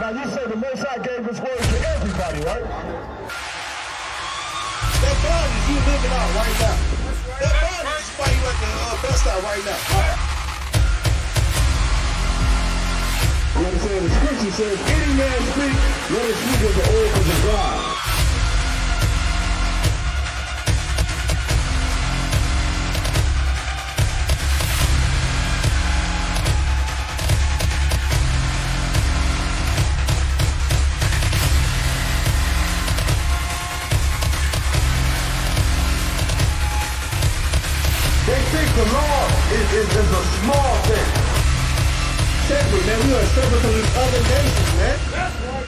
Now you say the Most High gave His word to everybody, right? That bondage you living out right now. That bondage is why you at the best out right now. You understand? The scripture says, any man speak, let him speak as the oracles of God. They think the law is a small thing. Separate, man. We are separate from these other nations, man. That's right.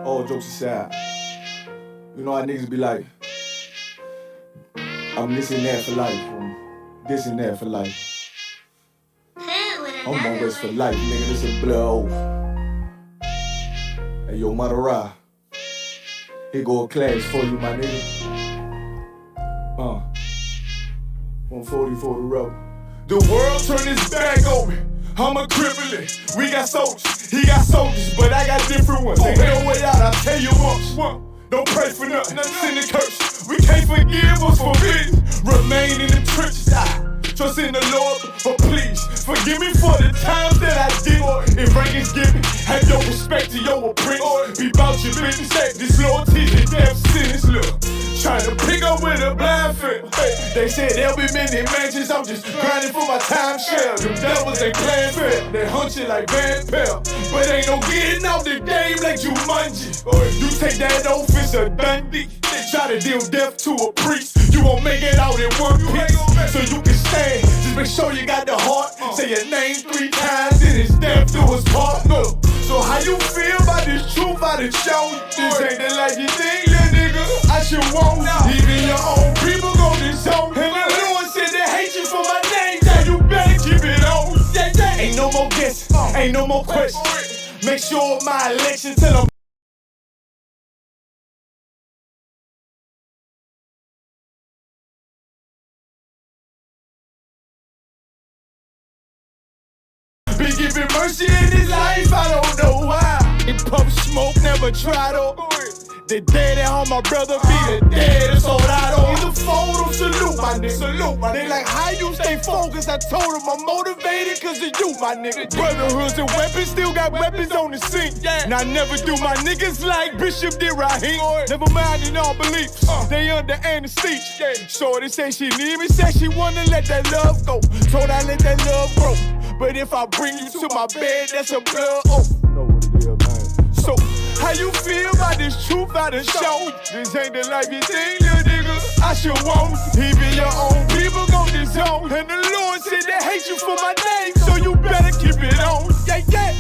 All jokes aside, you know how niggas be like, I'm this and that for life, I'm this and that for life. I'm always for life, nigga, this a blood oath. Hey, yo, Madara, here go a class for you, my nigga. 140 for the road. The world turned its back on me. I'm a cripple. We got soldiers, he got soldiers, but I got different ones. Ain't no way out, I'll tell you once. Don't pray for nothing, sin and curse. We can't forgive what's forbidden. Remain in the trenches. Trust in the Lord, but please forgive me for the times that I did. If rank is given, have your respect to your apprentice. Be about your business, disloyalty and death sentence. Look, trying to pick up with a blind fit. They said there'll be many mansions. I'm just grinding for my time share. Them devils ain't playing fair. They hunt you like Van Pelt, but ain't no getting out the game like Jumanji. You take that oath, it's a Dundee. Try to deal death to a priest. You won't make it out in one piece. So you can stand, just make sure you got the heart. Say your name 3 times, then it's death to his partner. So how you feel about this truth I done shown you? This ain't the life you think, little nigga. I should want even your own people go disown. And the Lord said they hate you for my name, so you better keep it on. Ain't no more guessing, ain't no more questions. Make sure my election till I'm be giving mercy in his life, I don't know why. In Puff Smoke never tried to. The dead at home, my brother be the dead, that's all I know. In the photo, salute my nigga, salute my nigga. They like, how you stay focused? I told them I'm motivated cause of you, my nigga. Brotherhoods and weapons, still got weapons on the scene. And I never do my niggas like Bishop did Raheem. Never mind in all beliefs, they under anesthesia. Shorty say she need me, said she wanna let that love go. Told I let that love grow. But if I bring you to my bed, that's a blood oath. Know what it is, man. So, how you feel about this truth I done shown you? This ain't the life you think, little nigga. I should want even your own people gon' disown. And the Lord said they hate you for my name, so you better keep it on. Yeah, yeah.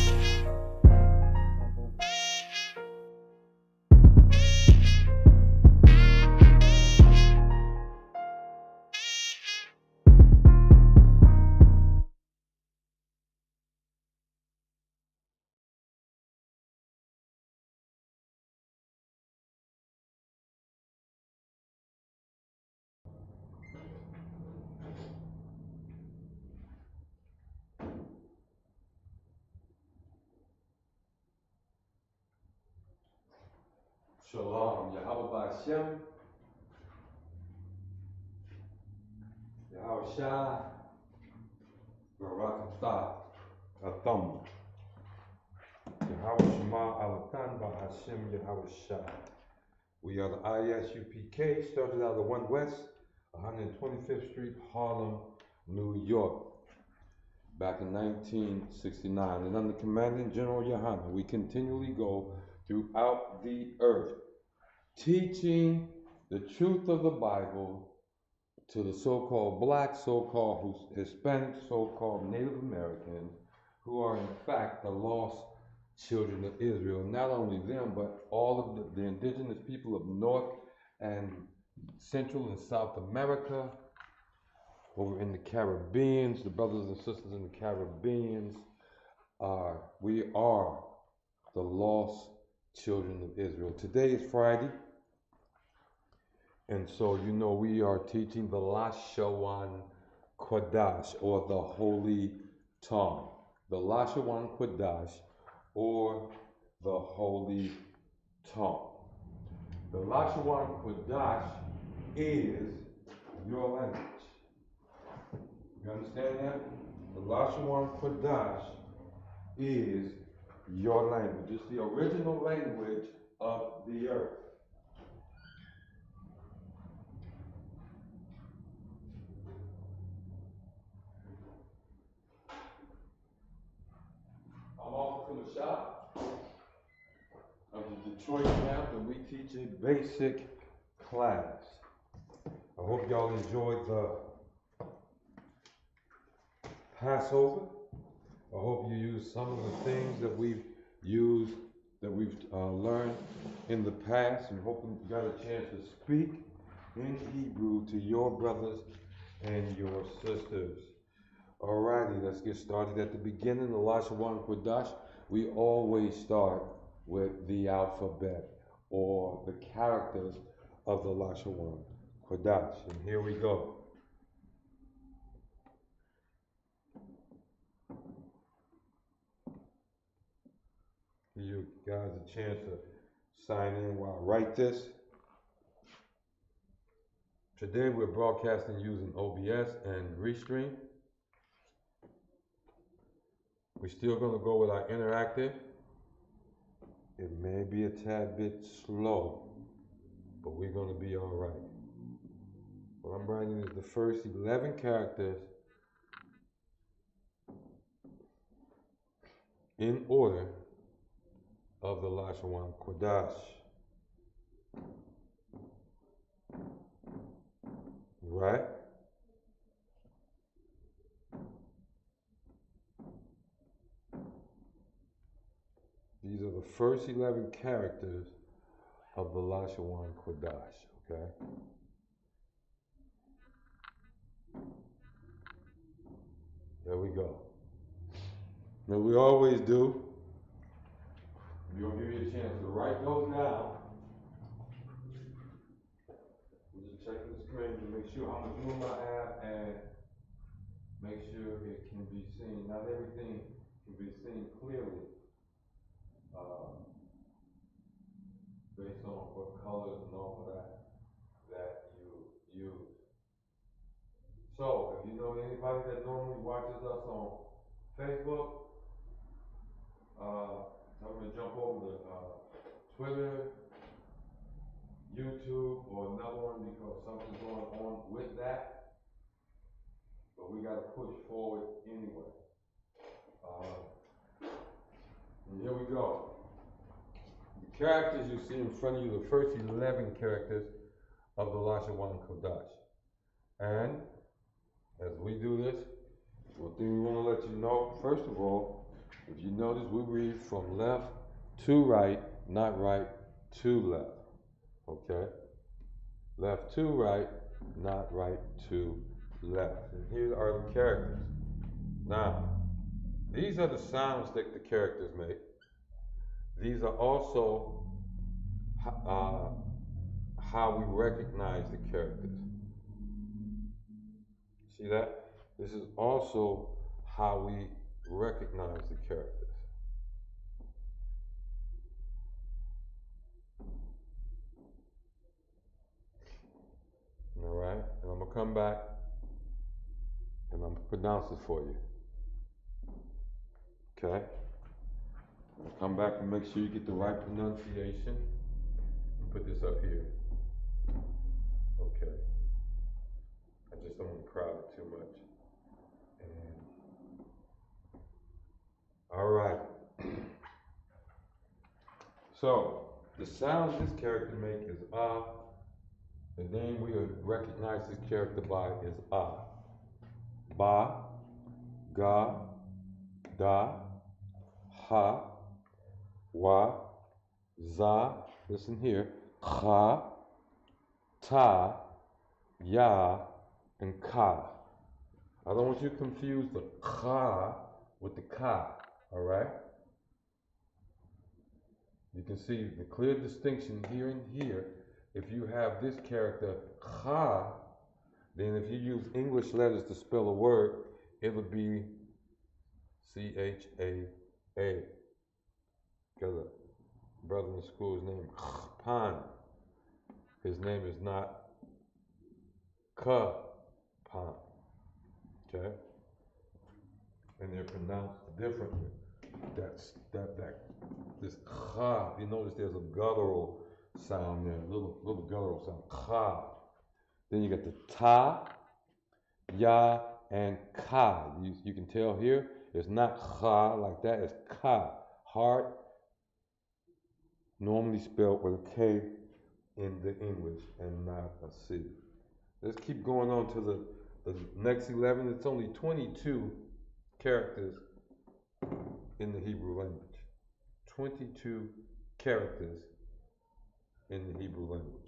Shalom, Yahweh Ba'Shem, Yahweh Shai, Barakatah, Atham, Yahweh Shema Alatan Ba'Hashem Yahweh Shai. We are the ISUPK, started out of the 1 West, 125th Street, Harlem, New York, back in 1969. And under Commandant General Yohana, we continually go throughout the earth, teaching the truth of the Bible to the so-called black, so-called Hispanic, so-called Native Americans, who are in fact the lost children of Israel. Not only them, but all of the indigenous people of North and Central and South America, over in the Caribbeans, the brothers and sisters in the Caribbeans, we are the lost children of Israel. Today is Friday, and so you know we are teaching the La-Sha-Wan Kodash, or the Holy Tongue. The La-Sha-Wan Kodash, or the Holy Tongue. The La-Sha-Wan Kodash is your language. You understand that? The La-Sha-Wan Kodash is your language. It's the original language of the earth. I'm off from the shop of the Detroit camp, and we teach a basic class. I hope y'all enjoyed the Passover. I hope you use some of the things that we've learned in the past, and hoping you got a chance to speak in Hebrew to your brothers and your sisters. Alrighty, let's get started. At the beginning of La-Sha-Wan Kodash, we always start with the alphabet, or the characters of the La-Sha-Wan Kodash. And here we go. Give you guys a chance to sign in while I write this. Today we're broadcasting using OBS and Restream. We're still going to go with our interactive. It may be a tad bit slow, but we're going to be all right. What I'm writing is the first 11 characters in order of the La-Sha-Wan Kodash. Right? These are the first 11 characters of the La-Sha-Wan Kodash, okay? There we go. Now we always do. We're going to give you a chance to write those down. We're just checking the screen to make sure how much room I have and make sure it can be seen. Not everything can be seen clearly based on what colors and all of that you use. So, if you know anybody that normally watches us on Facebook, tell them to jump over to Twitter, YouTube, or another one, because something's going on with that. But we got to push forward anyway. And here we go. The characters you see in front of you, the first 11 characters of the La-Sha-Wan Kodash. And as we do this, one thing we want to let you know, first of all, if you notice, we read from left to right, not right to left. Okay? Left to right, not right to left. And here are the characters. Now, these are the sounds that the characters make. These are also how we recognize the characters. See that? This is also how we recognize the characters. All right? And I'm going to come back and I'm going to pronounce it for you. Okay? I'll come back and make sure you get the right pronunciation. And put this up here. Okay. I just don't want to crowd it too much. And all right. So the sounds this character makes is ah. The name we recognize this character by is ah. Ba, ga, da, ha, wa, za. Listen here. Cha, ta, ya, and ka. I don't want you to confuse the ka with the ka, all right? You can see the clear distinction here and here. If you have this character cha, then if you use English letters to spell a word, it would be C-H-A-A. Got a brother in school, his name Pan. His name is not Ka-Pan. Okay? And they're pronounced differently. This cha, you notice there's a guttural sound there, little guttural sound, cha. Then you got the ta, ya, and ka. You can tell here, it's not cha like that, it's ka. Hard, normally spelled with a K in the English and not a C. Let's keep going on to the next 11. It's only 22 characters in the Hebrew language. 22 characters in the Hebrew language.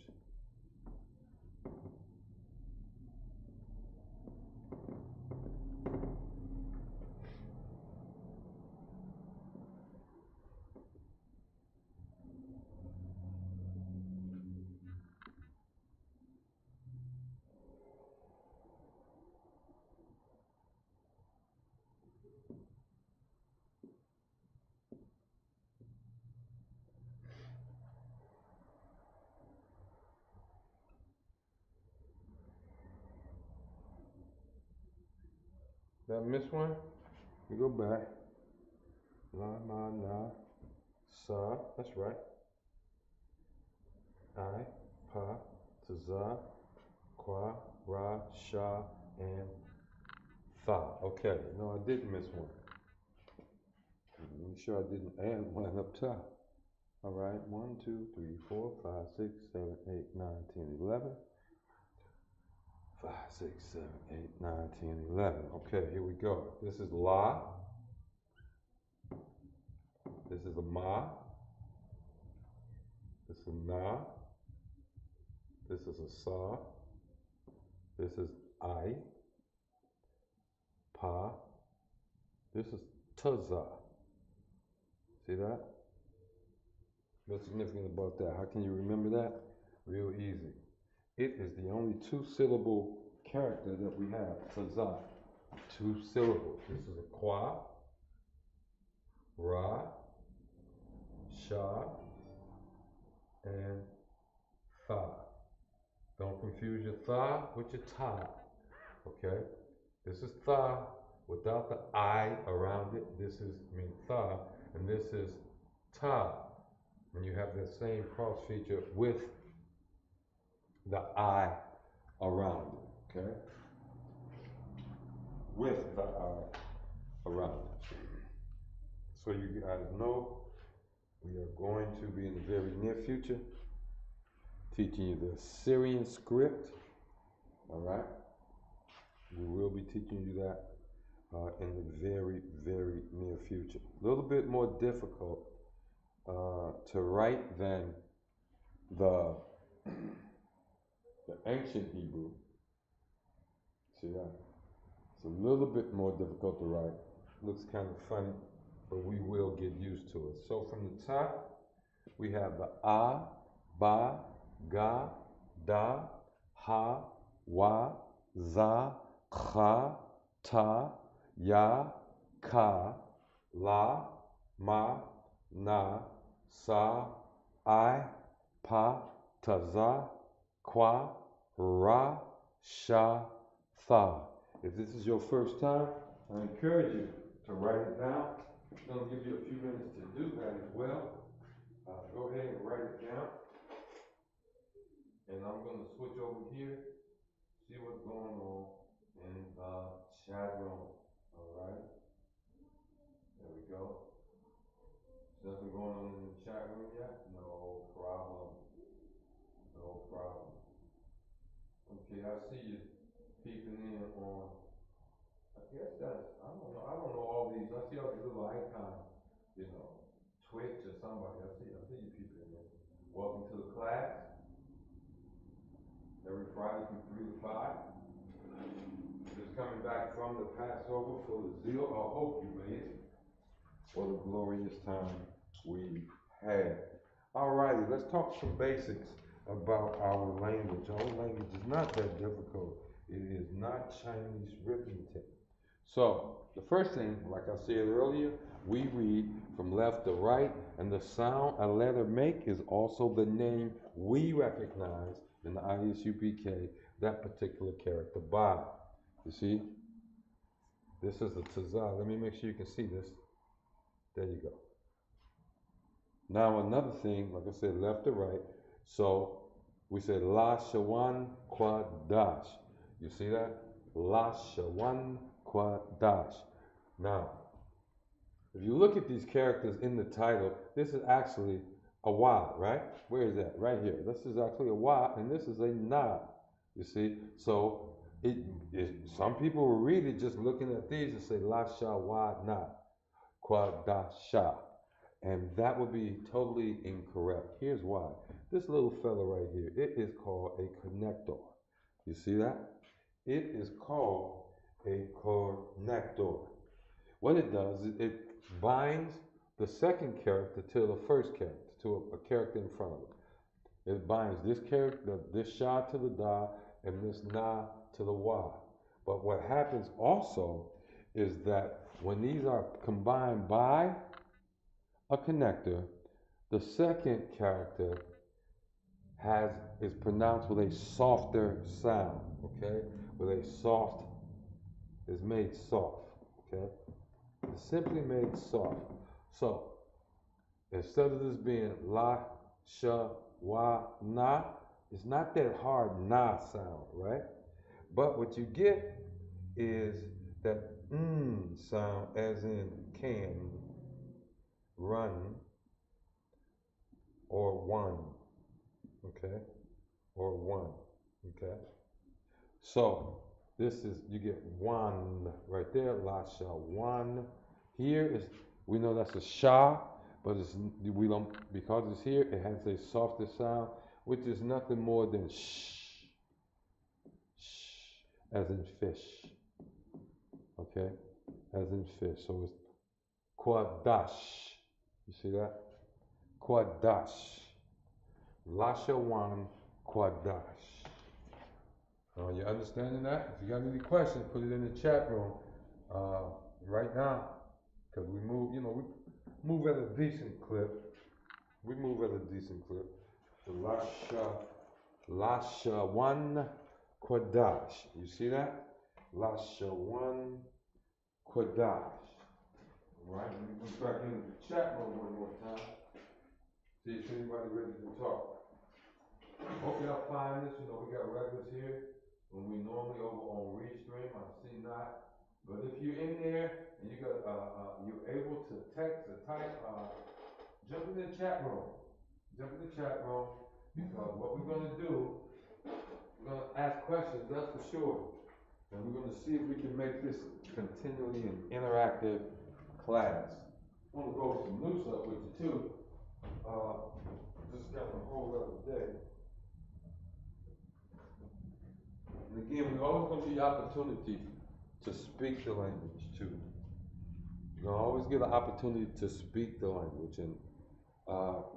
Did I miss one? We go back. La, ma, na, sa. That's right. I, pa, to za, qua, ra, sha, and tha. Okay, no, I didn't miss one. I'm sure I didn't add one up top. All right, 1, 2, 3, 4, 5, 6, 7, 8, 9, 10, 11. 5, 6, 7, 8, 9, 10, 11. Okay, here we go. This is la. This is a ma. This is a na. This is a sa. This is I. Pa. This is taza. See that? What's significant about that? How can you remember that? Real easy. It is the only two-syllable character that we have, taza. 2 syllables. This is a qua, ra, sha, and tha. Don't confuse your tha with your ta. Okay? This is tha without the I around it. This is tha, and this is ta. And you have that same cross feature with the I around it. Okay? With the I around it. So you guys know we are going to be in the very near future teaching you the Syrian script. All right? We will be teaching you that in the very, very near future. A little bit more difficult to write than the ancient Hebrew. See that? It's a little bit more difficult to write. Looks kind of funny, but we will get used to it. So from the top, we have the a, ba, ga, da, ha, wa, za, cha, ta, ya, ka, la, ma, na, sa, I, pa, ta, za, qua, ra, sha, tha. If this is your first time, I encourage you to write it down. I'm going to give you a few minutes to do that as well. Go ahead and write it down. And I'm going to switch over here, see what's going on in the chat room. All right? There we go. Nothing going on in the chat room yet? No problem. No problem. Okay, I see you peeping in on, I guess that's, I don't know all these. I see all these little icons, Twitch or somebody. I see you peeping in. Welcome to the class. Every Friday from 3 to 5. Just coming back from the Passover for the zeal. I hope you made it. What a glorious time we had. Alrighty, let's talk some basics about our language. Our language is not that difficult. It is not Chinese arithmetic. So, the first thing, like I said earlier, we read from left to right, and the sound a letter make is also the name we recognize in the ISUPK that particular character by. You see? This is the tazah. Let me make sure you can see this. There you go. Now another thing, like I said, left to right. So we said La-Sha-Wan Kwadash. You see that? La-Sha-Wan Kwadash. Now, if you look at these characters in the title, this is actually a Y, right? Where is that? Right here. This is actually a Y, and this is a Na. You see? So some people will read it just looking at these and say La-Sha-Wan Kwadasha. And that would be totally incorrect. Here's why. This little fella right here, it is called a connector. You see that? It is called a connector. What it does is it binds the second character to the first character, to a character in front of it. It binds this character, this sha to the da, and this na to the wa. But what happens also is that when these are combined by a connector, the second character is pronounced with a softer sound, okay? With a soft, is made soft, okay? It's simply made soft. So, instead of this being la, sha, wa, na, it's not that hard na sound, right? But what you get is that sound as in can, run, or one, okay? Or one, okay? So this is, you get one right there, La-Sha-Wan. Here is, we know that's a sha, but we don't, because it's here, it has a softer sound, which is nothing more than shh, as in fish, okay? As in fish, so it's Kwadash. You see that? Kwadash. La-Sha-Wan Kwadash. You understanding that? If you got any questions, put it in the chat room right now. Because we move, we move at a decent clip. We move at a decent clip. The La-Sha-Wan Kwadash. You see that? La-Sha-Wan Kwadash. Alright, let me put back into the chat room one more time. See if anybody ready to talk. Hope y'all find this. We got regulars here. When we normally over on Restream, I see not. But if you're in there and you're able to text or type, jump in the chat room. Jump in the chat room, because what we're gonna do, we're gonna ask questions, that's for sure. And we're gonna see if we can make this continually an interactive class. I want to go over some new stuff with you too. Just got a whole other day. And again, we're always going to be opportunity to speak the language too. You're going to always get an opportunity to speak the language. And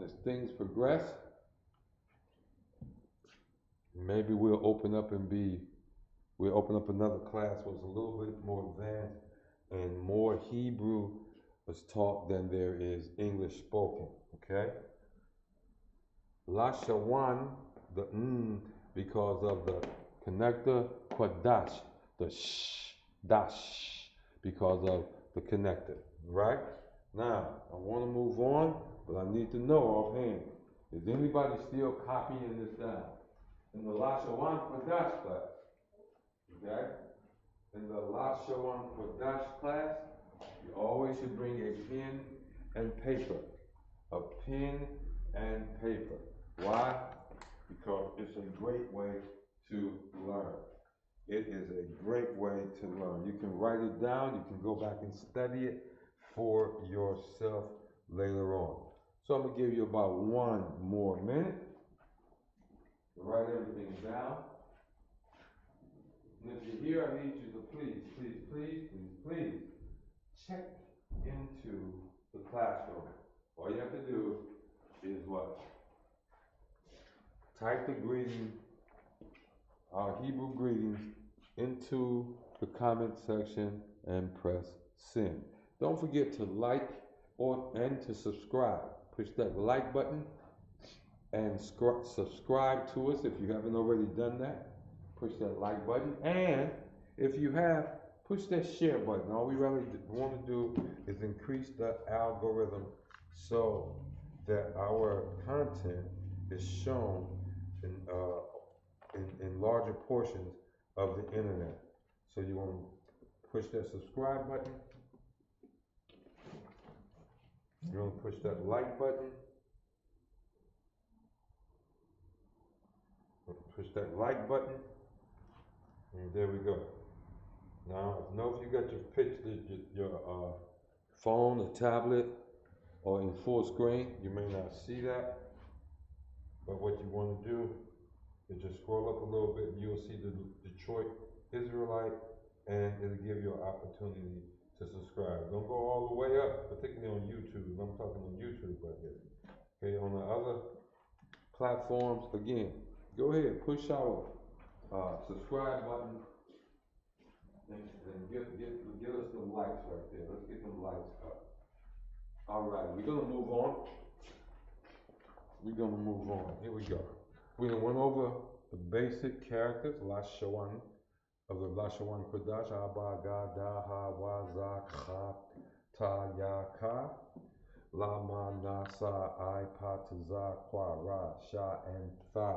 as things progress, maybe we'll open up another class where it's a little bit more advanced and more Hebrew is taught than there is English spoken, okay? La-Sha-Wan, the because of the connector, Kwadash, the sh, dash, because of the connector, right? Now, I want to move on, but I need to know offhand, is anybody still copying this down? In the La-Sha-Wan Kwadash class, okay? In the La-Sha-Wan Kwadash class, you always should bring a pen and paper. A pen and paper. Why? Because it's a great way to learn. It is a great way to learn. You can write it down, you can go back and study it for yourself later on. So I'm going to give you about 1 more minute to write everything down. And if you're here, I need you to please check into the classroom. All you have to do is what? Type the greeting, our Hebrew greetings, into the comment section and press send. Don't forget to like and to subscribe. Push that like button and subscribe to us if you haven't already done that. Push that like button, and if you have, push that share button. All we really want to do is increase the algorithm so that our content is shown in larger portions of the internet. So you want to push that subscribe button. You want to push that like button. Push that like button. And there we go. Now, if you got your picture, your phone, or tablet, or in full screen, you may not see that. But what you want to do is just scroll up a little bit, and you'll see the Detroit Israelite, and it'll give you an opportunity to subscribe. Don't go all the way up, particularly on YouTube. I'm talking on YouTube right here. Okay, on the other platforms, again, go ahead, push our subscribe button and get us the likes right there. Let's get them likes up. All right, we're gonna move on. Here we go. We went over the basic characters, La-Sha-Wan, of the La-Sha-Wan Kodash, Abba, Ga, Da, Ha, Wa, Za, Kha, Ta, Ya, Ka, La, Ma, Na, Sa, I, Pa, Ta, Za, Kwa, Ra, Sha, and Fa.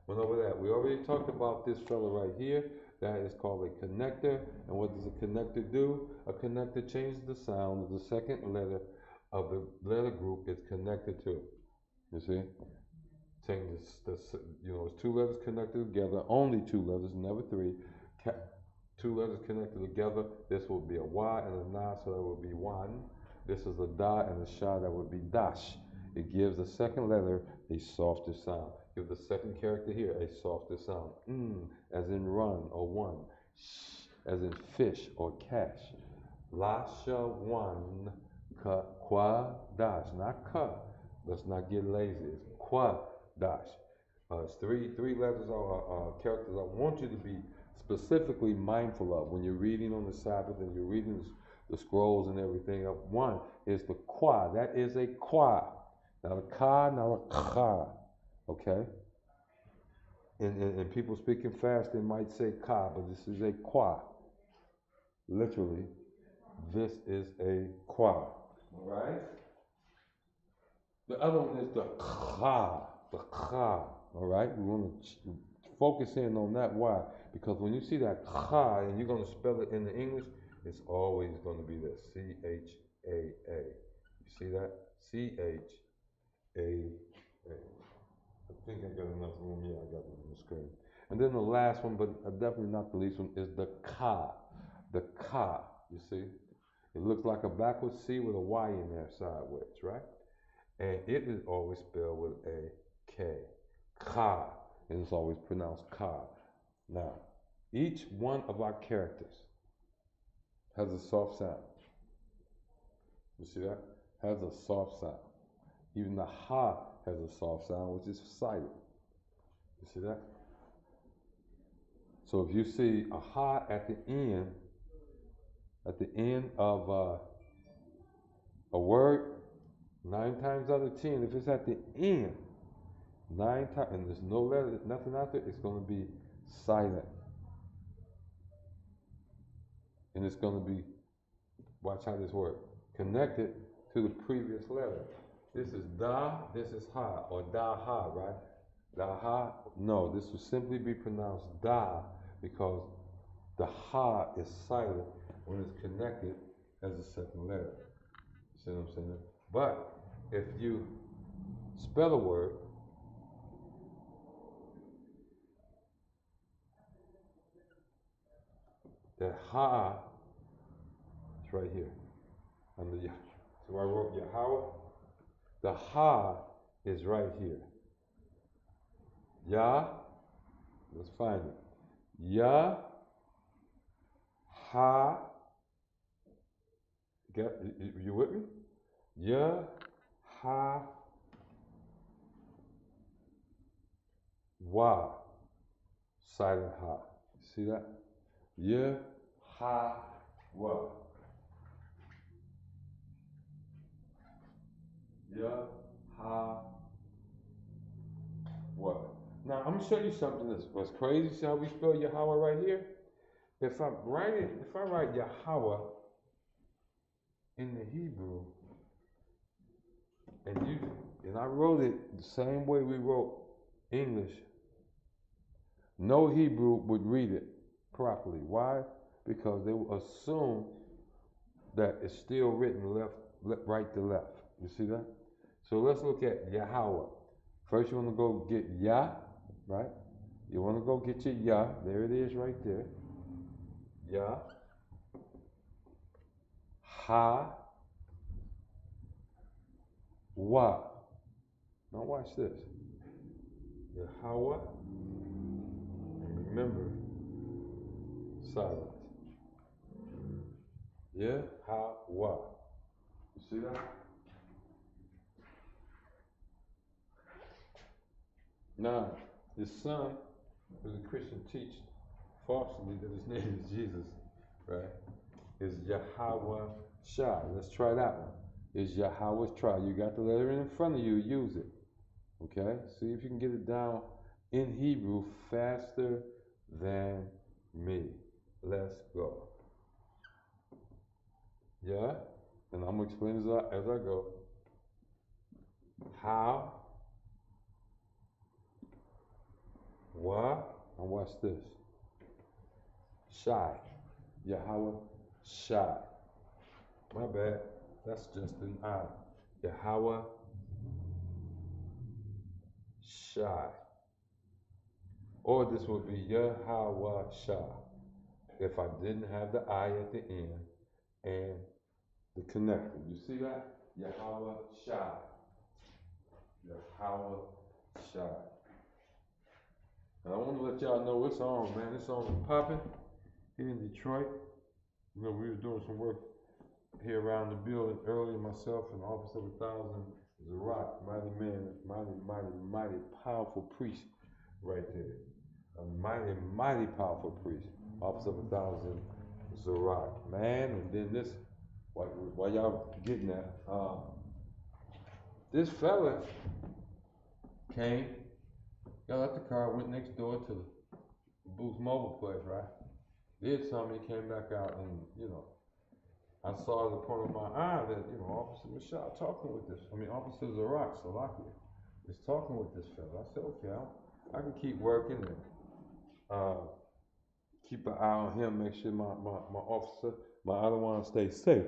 Went over that. We already talked about this fella right here. That is called a connector. And what does a connector do? A connector changes the sound of the second letter of the letter group it's connected to. You see? Changes it's two letters connected together, only two letters, never three. Two letters connected together. This would be a Y and a Na, so that would be one. This is a Da and a Sha, that would be Dash. It gives the second letter a softer sound. Give the second character here a softer sound. As in run or one. Sh, as in fish or cash. La-Sha-Wan, Kwa, Dash. Not Ka. Let's not get lazy. It's Kwa, Dash. It's three letters or characters I want you to be specifically mindful of when you're reading on the Sabbath and you're reading the scrolls and everything. One is the Kwa. That is a Kwa. Not a Ka, not a Kha. Okay? And people speaking fast, they might say Ka, but this is a Kwa. Literally, this is a Kwa. All right? The other one is the Kha. The Kha. All right? We want to focus in on that. Why? Because when you see that Kha and you're going to spell it in the English, it's always going to be this. C-H-A-A. You see that? C-H-A-A. I think I got enough room. Yeah, I got it on the screen. And then the last one, but definitely not the least one, is the Ka. The Ka, you see? It looks like a backwards C with a Y in there sideways, right? And it is always spelled with a K. Ka. And it's always pronounced Ka. Now, each one of our characters has a soft sound. You see that? Has a soft sound. Even the Ha has a soft sound, which is silent. You see that? So if you see a Ha at the end of a word, 9 times out of 10, if it's at the end, 9 times, and there's no letter, nothing out there, it's going to be silent. And it's going to be, watch how this works, connected to the previous letter. This is Da, this is Ha, or Da Ha, right? Da Ha, no, this will simply be pronounced Da because the Ha is silent when it's connected as a second letter. You see what I'm saying? But if you spell a word, the Ha is right here. So I wrote Yahweh. The Ha is right here. Ya, let's find it. Ya, Ha, you with me? Ya, Ha, Wa. Silent ha. See that? Yahweh. Yahweh. Now I'm gonna show you something that's what's crazy. See how we spell Yahweh right here? If I write Yahweh in the Hebrew, and I wrote it the same way we wrote English, no Hebrew would read it properly. Why? Because they will assume that it's still written right to left. You see that? So let's look at Yahweh. First you want to go get Yah, right? You want to go get your Yah. There it is right there. Yah. Ha. Wa. Now watch this. Yahweh. And remember, silent. Yahweh. You see that? Now, his son, who's a Christian, teach falsely that his name is Jesus, right? Is Yahweh Shai. Let's try that one. Is Yahweh Shai. You got the letter in front of you, use it. Okay? See if you can get it down in Hebrew faster than me. Let's go. Yeah? And I'm going to explain as I go. How? What? And watch this. Shai. Yahweh Shai. My bad. That's just an I. Yahweh Shai. Or this would be Yahweh Shai if I didn't have the I at the end and the connector. You see that? Yahweh Shai. Yahweh Shai. And I want to let y'all know it's on, man. This song is popping here in Detroit. You know, we were doing some work here around the building earlier, myself and Officer of 1,000 Zarak, mighty man, mighty powerful priest right there. A mighty powerful priest. Officer of 1,000 Zarak, man. And then this, while y'all getting that, this fella came, got out the car, went next door to the Booth Mobile place, right? Did something, he came back out, and you know, I saw the corner of my eye that, you know, Officer Michelle talking with this. Officer Zarak, Salakia, is talking with this fella. I said, okay, I can keep working and keep an eye on him, make sure my officer, my other one stays safe.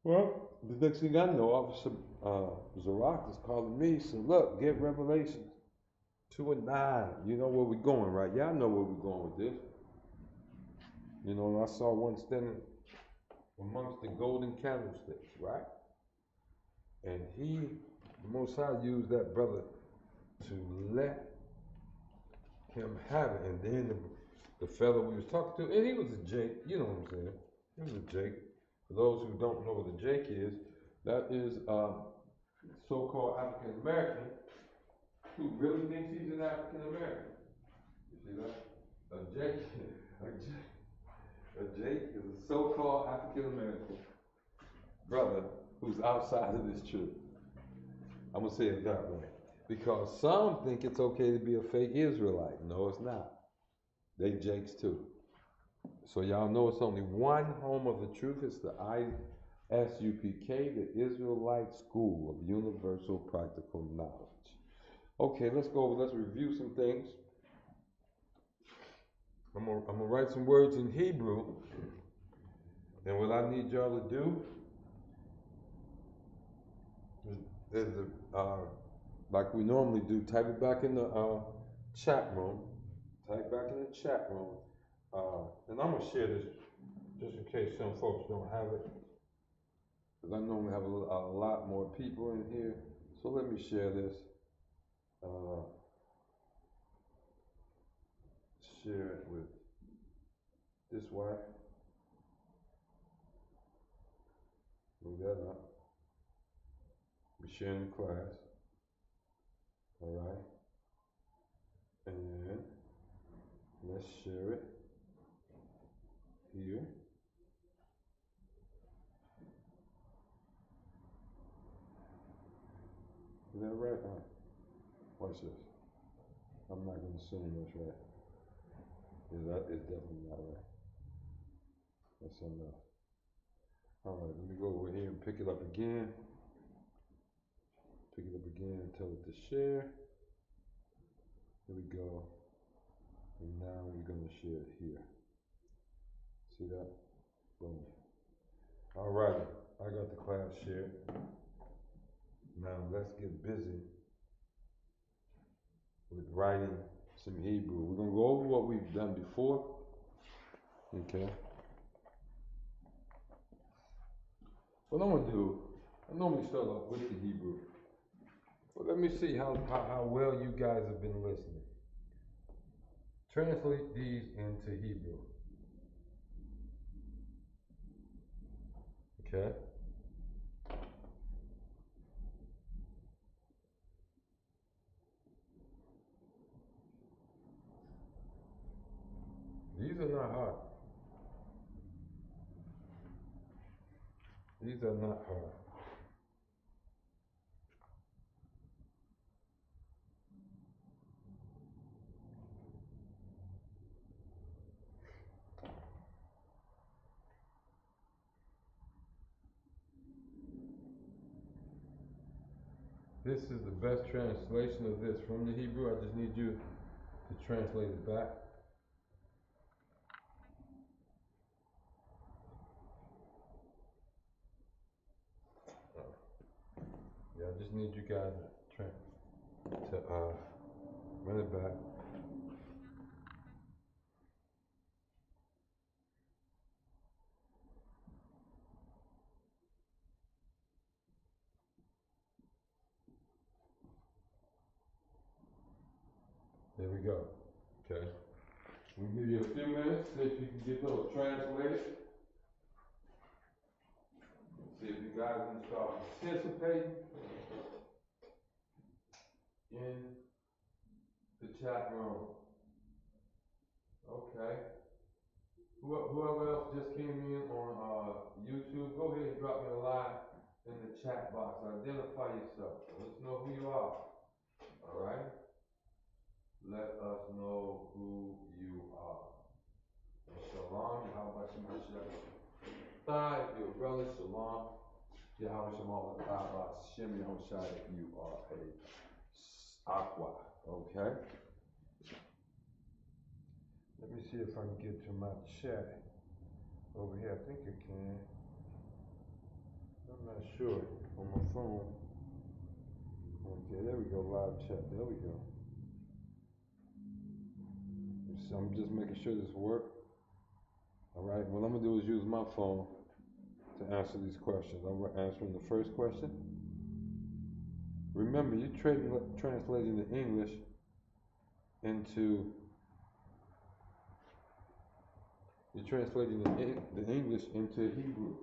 Well, the next thing I know, Officer Zarak is calling me, said, look, get Revelation 2 and 9. You know where we're going, right? Y'all know where we're going with this. You know, and I saw one standing amongst the golden candlesticks, right? And the Most High used that brother to let him have it. And then the fellow we was talking to, and he was a Jake, you know what I'm saying? He was a Jake. For those who don't know what a Jake is, that is so-called African American who really thinks he's an African American. You see that? A Jake is a so-called African American brother who's outside of this truth. I'm gonna say it that way. Because some think it's okay to be a fake Israelite. No, it's not. They Jakes too. So y'all know it's only one home of the truth. It's the ISUPK, the Israelite School of Universal Practical Knowledge. Okay, let's go over, let's review some things. I'm gonna write some words in Hebrew. And what I need y'all to do is like we normally do, type it back in the chat room. Type back in the chat room. And I'm gonna share this just in case some folks don't have it. Because I normally have a lot more people in here. So let me share this. Share it with this wife. Move that up. We're sharing the class. All right. let's share it here. Is that right? Watch this. I'm not going to assume that's right. It's definitely not right. That's enough. All right, let me go over here and pick it up again. Pick it up again and tell it to share. Here we go. And now we're going to share it here. See that? Boom. All right, I got the class shared. Now let's get busy with writing some Hebrew. We're going to go over what we've done before. Okay. What I'm going to do, I normally start off with the Hebrew. But let me see how well you guys have been listening. Translate these into Hebrew. Okay? These are not hard. These are not hard. This is the best translation of this from the Hebrew. I just need you to translate it back. Yeah, I just need you guys to run it back. There we go. Okay. We'll give you a few minutes, see if you can get those translated. See if you guys can start participating in the chat room. Okay. Whoever else just came in on YouTube, go ahead and drop me a line in the chat box. Identify yourself. Let us know who you are. All right? Let us know who you are. Shalom, Yahweh Shem HaShem. If you're a brother, Shalom. Yahweh Shem Yahweh, you are a Aqua. Okay? Let me see if I can get to my chat over here. I think I can. I'm not sure on my phone. Okay, there we go, live chat. There we go. So I'm just making sure this works. All right, what I'm gonna do is use my phone to answer these questions. I'm answering the first question. Remember, you're translating the English into the English into Hebrew.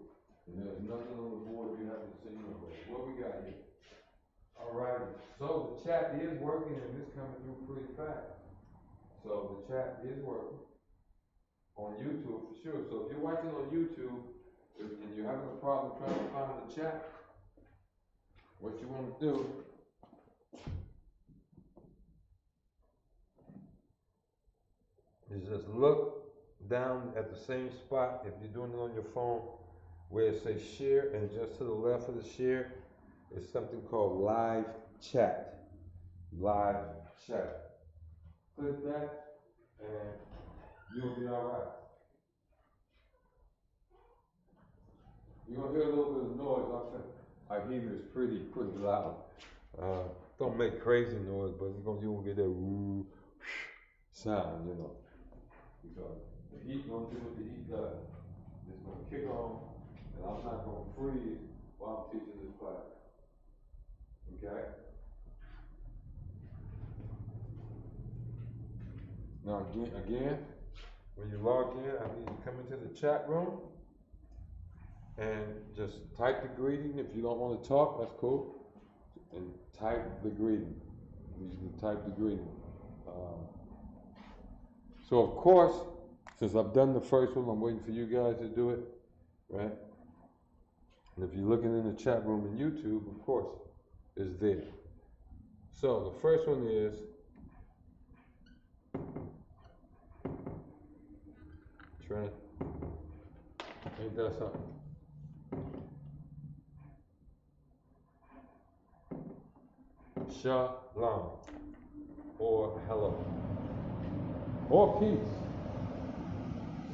And there's nothing on the board you have to say anyway. What we got here? All right, so the chat is working and it's coming through pretty fast. So the chat is working on YouTube for sure. So if you're watching on YouTube and you're having a problem trying to find the chat, what you want to do is just look down at the same spot if you're doing it on your phone where it says share, and just to the left of the share is something called live chat. Live chat. Click that and you'll be all right. You're gonna hear a little bit of noise. Our heater is pretty loud. Don't make crazy noise, but you won't get that woo sound, you know. Because the heat gonna do what the heat does. It's gonna kick on, and I'm not gonna freeze while I'm teaching this class. Okay? Now again, when you log in, I need you to come into the chat room and just type the greeting. If you don't want to talk, that's cool. And type the greeting. You can type the greeting. So of course, since I've done the first one, I'm waiting for you guys to do it, right? And if you're looking in the chat room in YouTube, of course, it's there. So the first one is Trent. Ain't that something? Shalom, or hello, or peace.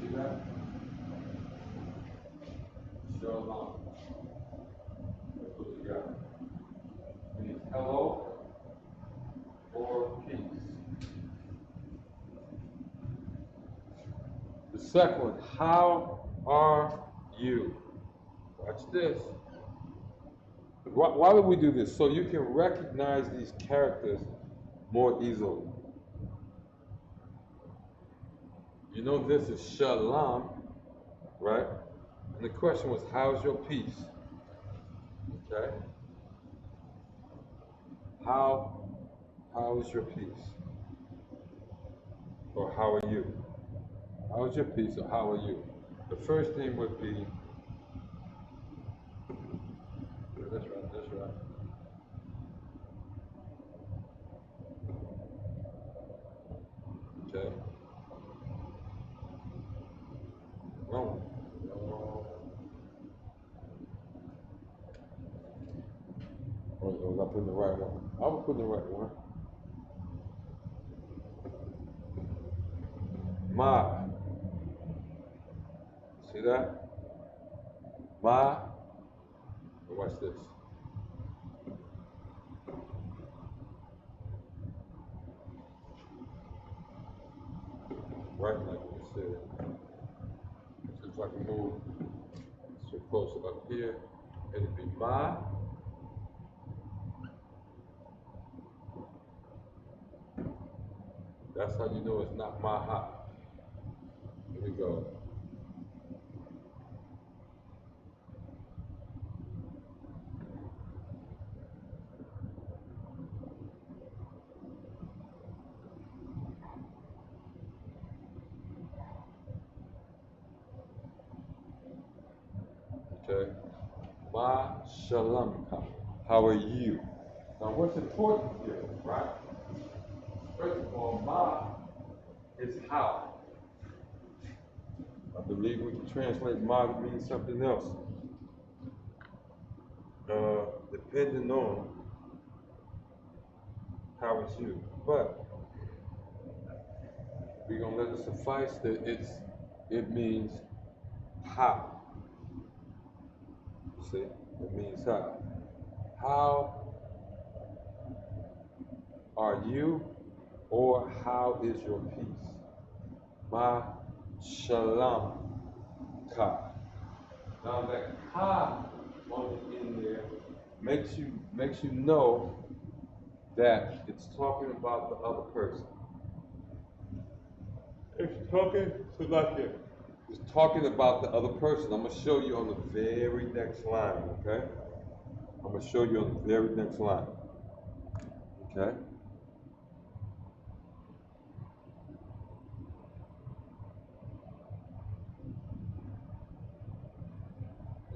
See that? Shalom. That's what you got. It means hello or peace. The second one, how are you? Watch this. Why would we do this? So you can recognize these characters more easily. You know this is shalom, right? And the question was, how's your peace? Okay? How is your peace? Or how are you? How is your peace or how are you? The first thing would be, that's right, that's right. Okay. Wrong. Or was I putting the right one? I was putting the right one. Ma. See that? Ma. Watch this. Right like we said. So if I can move so close up here, it'd be ma. That's how you know it's not maha. Here we go. Okay. Ma shalamka. How are you? Now what's important here, right? First of all, ma is how. I believe we can translate ma to mean something else. Depending on how it's used. But we're gonna let it suffice that it means how. See? It means how. How are you, or how is your peace? Ma shalom ka. Now that ka on the end there makes you know that it's talking about the other person. It's talking to like it. It's talking about the other person. I'm gonna show you on the very next line, okay? I'm gonna show you on the very next line. Okay?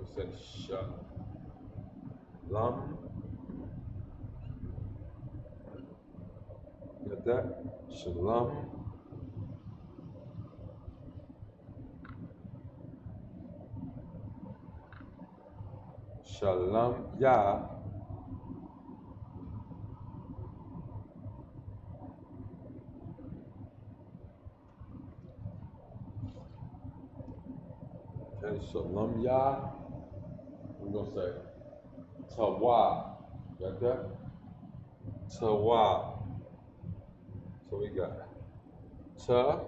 It says shalom. Got that? Shalom. Shalom ya. Okay, shalom ya. We're gonna say tawa. Got that? Tawa. So we got ta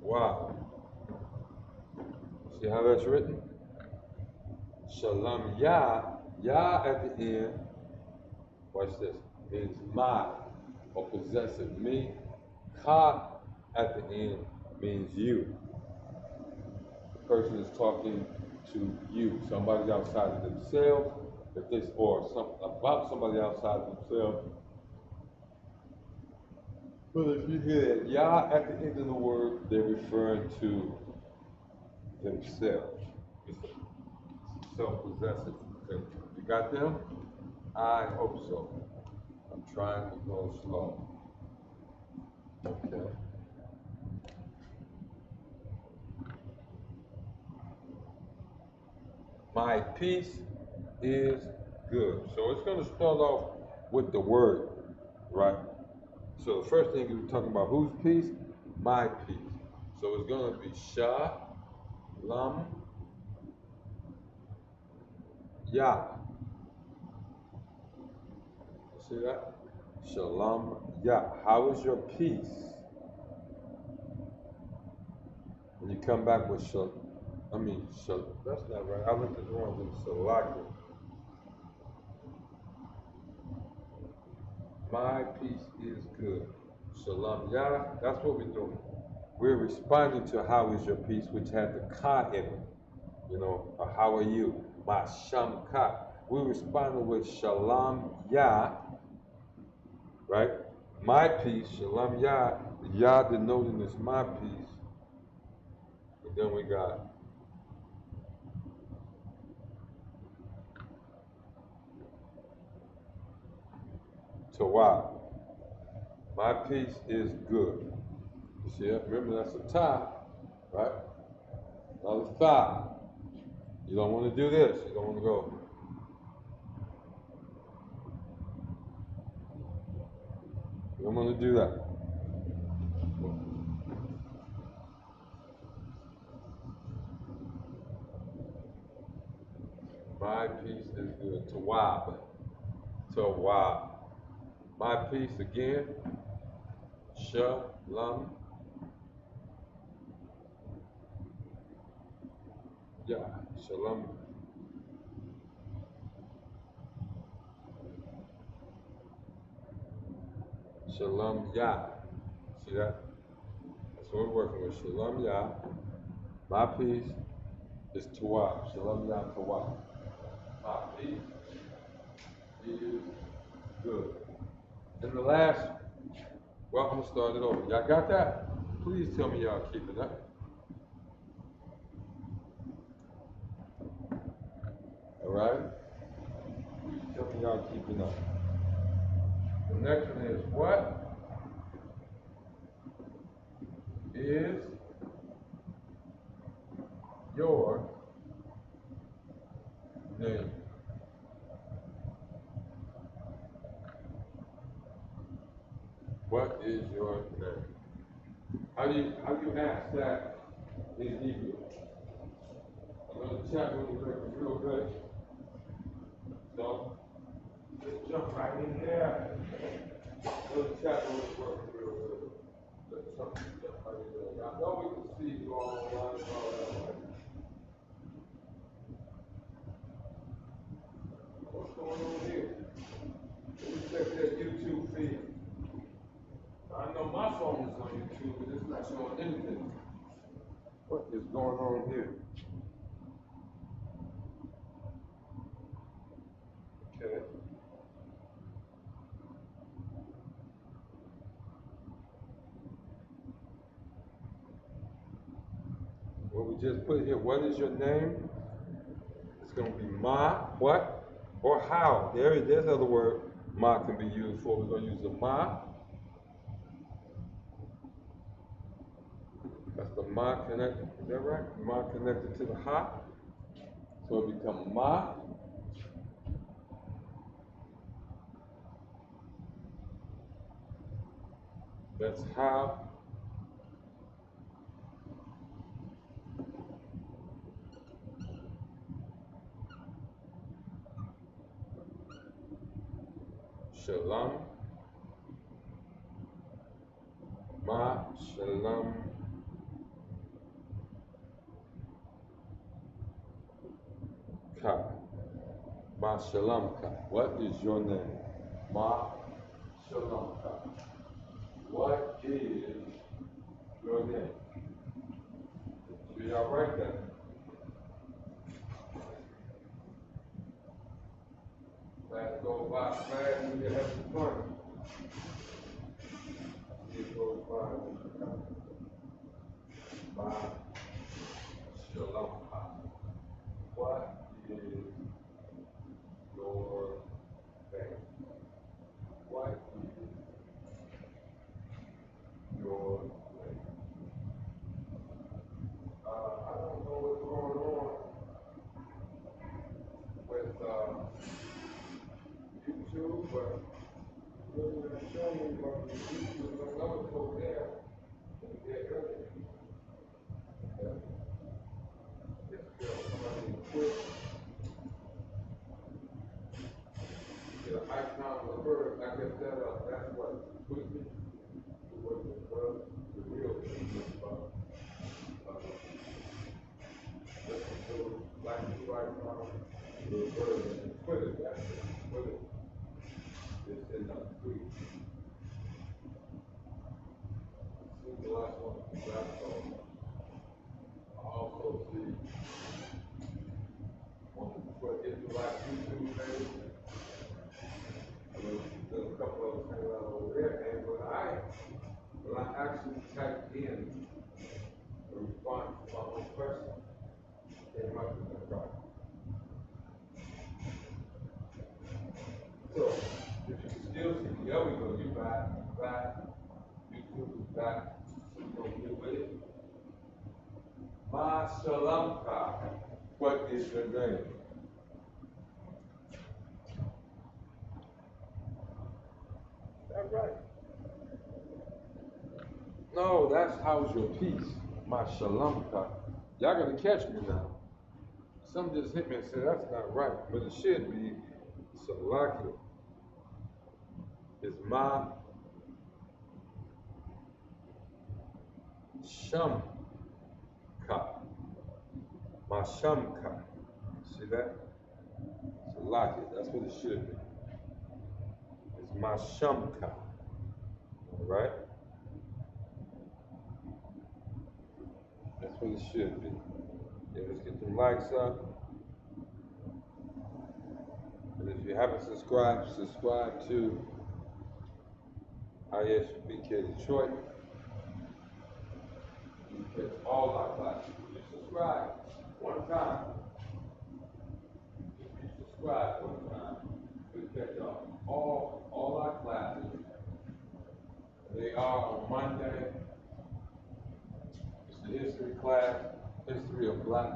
wa. See how that's written? Shalom ya. Ya at the end. Watch this. Means my or possessive me. Ka at the end means you. The person is talking to you, somebody outside of themselves, or about somebody outside of themselves. Well, if you hear that Yah at the end of the word, they're referring to themselves. It's a self-possessive thing. You got them? I hope so. I'm trying to go slow. Okay. My peace is good. So it's going to start off with the word, right? So the first thing we're talking about, whose peace? My peace. So it's going to be Shalom Yah. See that? Shalom Yah. How is your peace? When you come back with that's not right. I looked at the wrong with Salaka. My peace is good. Shalom Yah. That's what we're doing. We're responding to how is your peace, which had the ka in it. You know, or how are you? Ma sham ka. We responded with Shalom Yah, right? My peace, Shalom Yah. Yah denoting is my peace. And then we got Tawab. My peace is good. You see it? Remember that's a ta, right? Another tha. You don't want to do this. You don't want to go. You don't want to do that. My peace is good. Tawab. Tawab. My peace again. Shalom. Yeah. Shalom. Shalom Yah. See that? That's what we're working with. Shalom Yah. My peace is Tawab. Shalom Yah Tawab. My peace is good. And the last, well, I'm going to start it over. Y'all got that? Please tell me y'all keep it up. All right? Please tell me y'all keeping up. The next one is, what is your name? What is your name? How do you ask that in Hebrew? I'm going to chat with you real good. So, just jump right in there. Go to chat with you real good. Let's jump right in there. I know we can see you all online and all that. What's going on here? Let me check that YouTube feed. I know my phone is on YouTube, but it's not showing anything. What is going on here? Okay. What we just put here, what is your name? It's going to be ma, what, or how. There's another word ma can be used for. We're going to use the ma. That's the ma connected, is that right? Ma connected to the ha. So it becomes ma. That's how. Shalom. Ma shalom. Ka. Ma shalom ka. What is your name? Ma shalom ka. What is your name? So y'all write that. Let's go by fast and you have some fun. My Shalamka. What is your name? What is your name? I don't know what's going on with YouTube, but really not showing me what YouTube. I know it's over there. Yeah, earlier. Yeah. It's somebody quit. Get an icon of a bird. I guess that's what put me. It wasn't the real thing was listen to black people icon, the bird, and Twitter. That's it. Twitter. It's in the tweet. See the last one. Last one. I also see what if you like YouTube page. There's a couple of them hanging out over there, and when I actually typed in the response to my own question, it came up with that right. So if you can still see, there we go, you back, YouTube is back, so you're gonna get with it. Ma Shalamka, what is your name? That's right. No, that's how's your peace. My Shalamka. Y'all gonna catch me now. Some just hit me and said that's not right, but it should be Salaki. It's my Shamka. My Shamka. See that? Salaki, that's what it should be. It's my Shamka. Alright? That's what it should be. Yeah, let's get them likes up. And if you haven't subscribed, subscribe to ISBK Detroit. You catch all our classes. You subscribe one time. If you subscribe one time, you catch all our classes. They are on Monday. It's the history class, history of Black,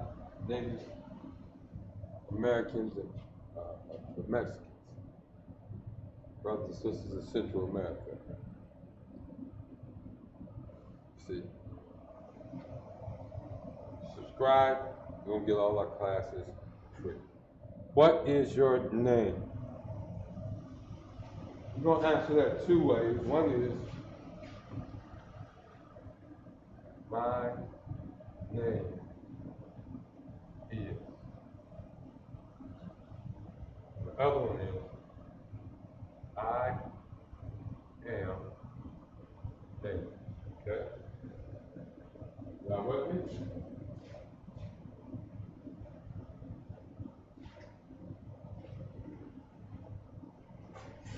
Native Americans, and the Mexicans, brothers and sisters of Central America. See, subscribe, you're gonna get all our classes free. What is your name? You're gonna answer that two ways. One is, my name is. The other one is, I am David. Okay? Y'all with me?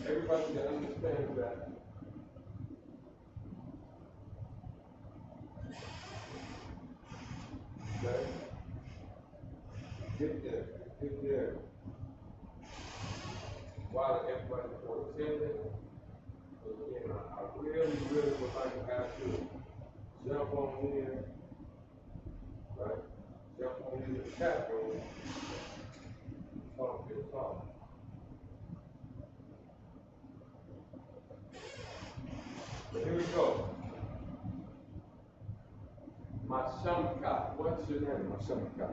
Everybody that understands that. Okay? Get there. While everybody for attending, again, I really would like to ask you to jump on in, right? Jump on in the chat room, talk your talk. So here we go. Mashamka. What's your name, Mashamka?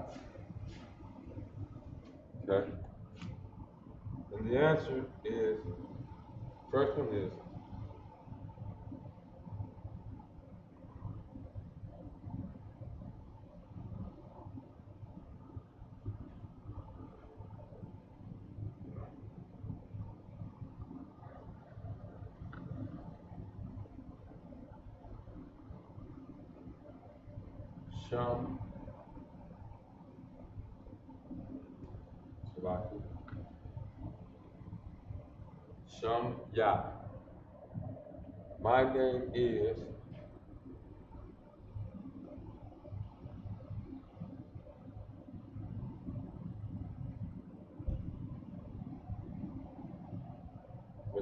Okay. And the answer is, first one is, Sham Salaki Sham Ya. My name is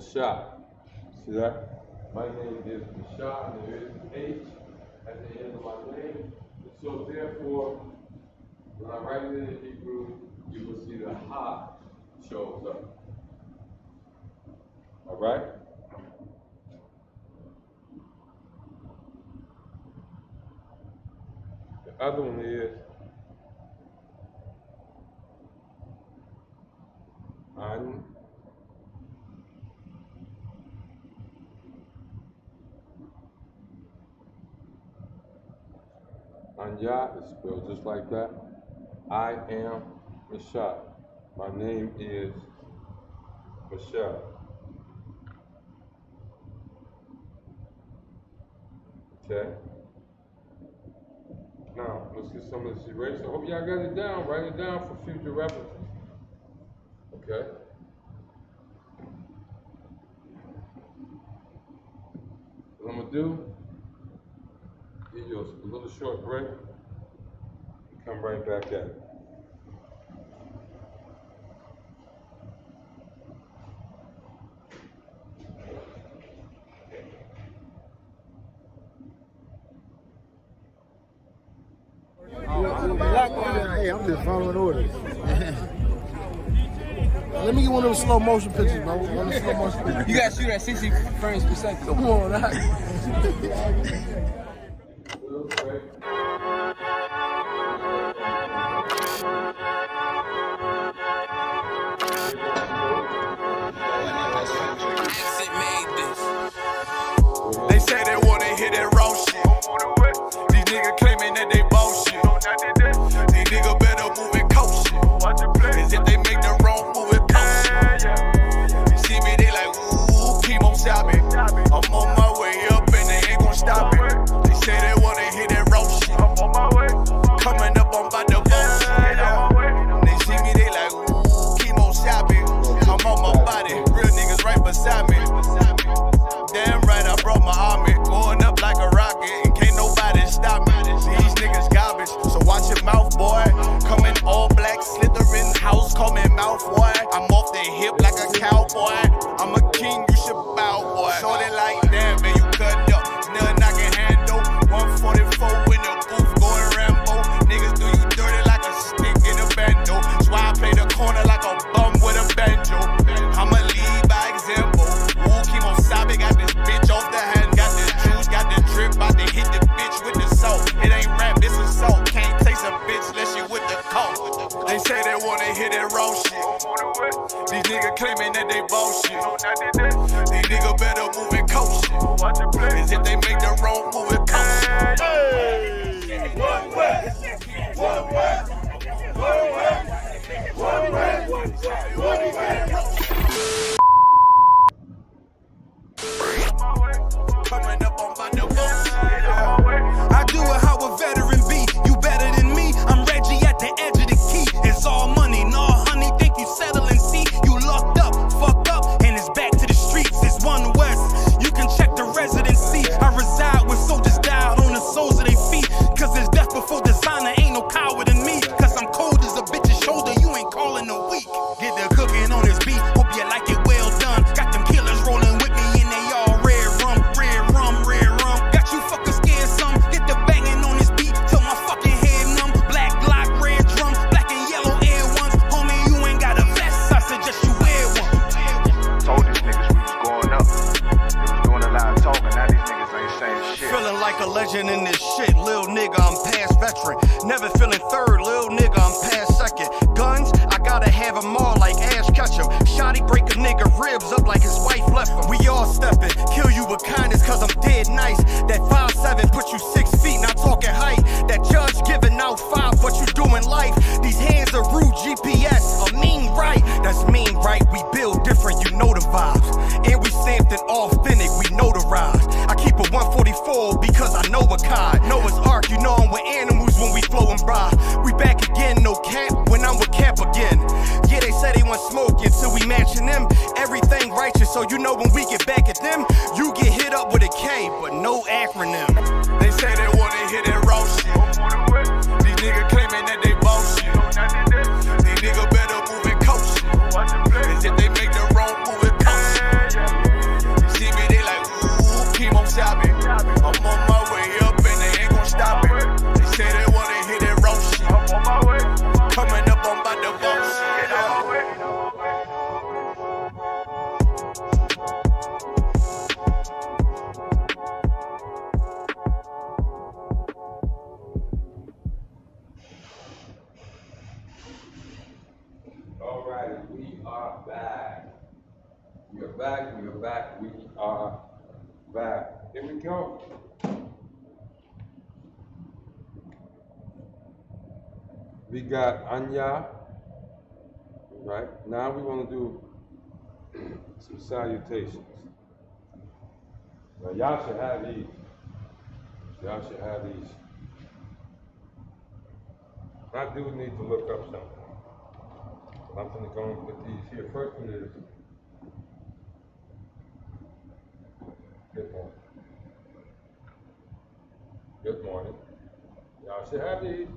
La-Sha. See that? My name is La-Sha, and there is an H at the end of my name. So therefore, when I write it in Hebrew, you will see the ha shows up. All right? The other one is an. Anya is spelled just like that. I am La-Sha. My name is La-Sha. Okay. Now, let's get some of this erased. I hope y'all got it down. Write it down for future references. Okay? What I'm going to do, give you a little short break, and come right back at it. Hey, I'm just following orders. Let me get one of those slow motion pictures, bro. One of the slow motion pictures. You gotta shoot at 60 frames per second. Come on, that. They say they wanna hear that raw shit. These niggas claiming that they bullshit. These niggas better move and coach shit. Cause if they make the wrong move, it post shit. You see me, they like, ooh, chemo stop it. I'm on my way up and they ain't gon' stop it. They say they wanna hear that raw shit. Coming up, I'm about to bullshit. They see me, they like, ooh, chemo stop it. I'm on my body, real niggas right beside me. Damn right, I brought my army, going up like a rocket, and can't nobody stop me. These niggas garbage, so watch your mouth, boy. Coming all black, slithering house, call me mouth, boy. I'm off the hip like a cowboy. I'm a king, you should bow, boy. Shorty like that, man, you cut up. Nothing I can handle. 144 in the booth, going Rambo. Niggas do you dirty like a stick in a bando. That's why I play the corner like a bum with a banjo. I'ma lead by example. Ooh, chemo sabe, got this bitch off the hand. Got this juice, got the drip, about to hit the bitch with the salt. It ain't rap, it's assault. Can't taste a bitch unless you with the coke. They say they wanna hear that raw shit. These niggas claiming that they bullshit. These niggas better move and coach shit. Cause if they make the wrong move, it coach shit. Hey! One way! One way! One way! One way! One way! Coming up on my I do it how a veteran be. You better than me. I'm Reggie at the edge of the key. It's all money, no honey. Think you settling? See, you locked up, fucked up, and it's back to the streets. It's One West. You can check the residency. I reside with soldiers died on the soles of their feet. Cause there's death before designer. Ain't no coward in me. Cause I'm cold as a bitch's shoulder. You ain't calling a week. Get the cooking on this beat. Hope you like it well done. Got them killers rolling with me and they all red rum, red rum, red rum. Got you fuckers scared some. Get the banging on this beat till my fucking head numb. Black Glock, red drum, black and yellow air ones. Homie, you ain't got a vest. I suggest you wear one. Told these niggas we was going up. They was doing a lot of talking, now these niggas ain't saying shit. Feeling like a legend in this shit, lil nigga, I'm past veteran. Never feeling third, lil nigga, I'm past second. Guns, I gotta have them all like Ash Ketchum. Shotty break a nigga ribs up like his wife left him. We all steppin', kill you with kindness cause I'm dead nice. That 5'7" put you 6 feet, not talking height. That judge giving out 5, but you doing life. These hands are rude GPS, a mean right. That's mean right, we build different, you know the vibes. And we stamped it authentic, we notarized. I keep a 144 because I know a cod. Noah's Ark, you know I'm with animals when we flowing by. We back again, no cap, when I'm with Cap again. Yeah, they say they want smoke until we matching them. Everything righteous, so you know when we get back at them, you get hit up with a K, but no acronym. They say they wanna hear that raw shit. These niggas claiming that they bullshit. These niggas better move and coach shit. Cause if they make the wrong move, it coach shit. We got Anya. Right? Now we want to do some salutations. Now y'all should have these. Y'all should have these. I do need to look up something. I'm going to go and put these here. First one is good morning. Good morning. Y'all should have these.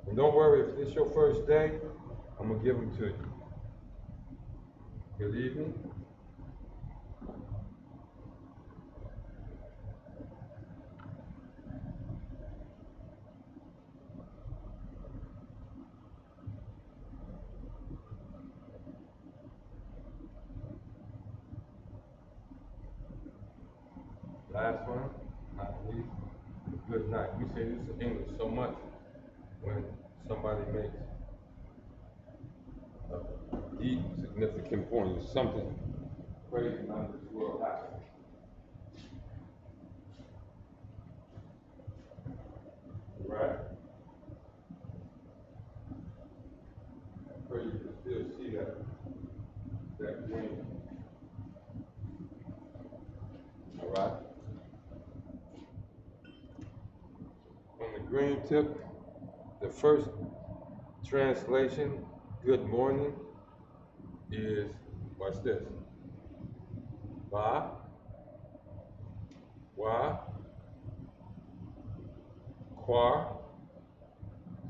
And don't worry, if this is your first day, I'm going to give them to you. Good evening. Last one, not least, good night. We say this in English so much when somebody makes a deep, significant point, something crazy out of this world happening. Right? I pray you can still see that green. All right? On the green tip, the first translation, good morning, is, watch this. Ba, wa, qua.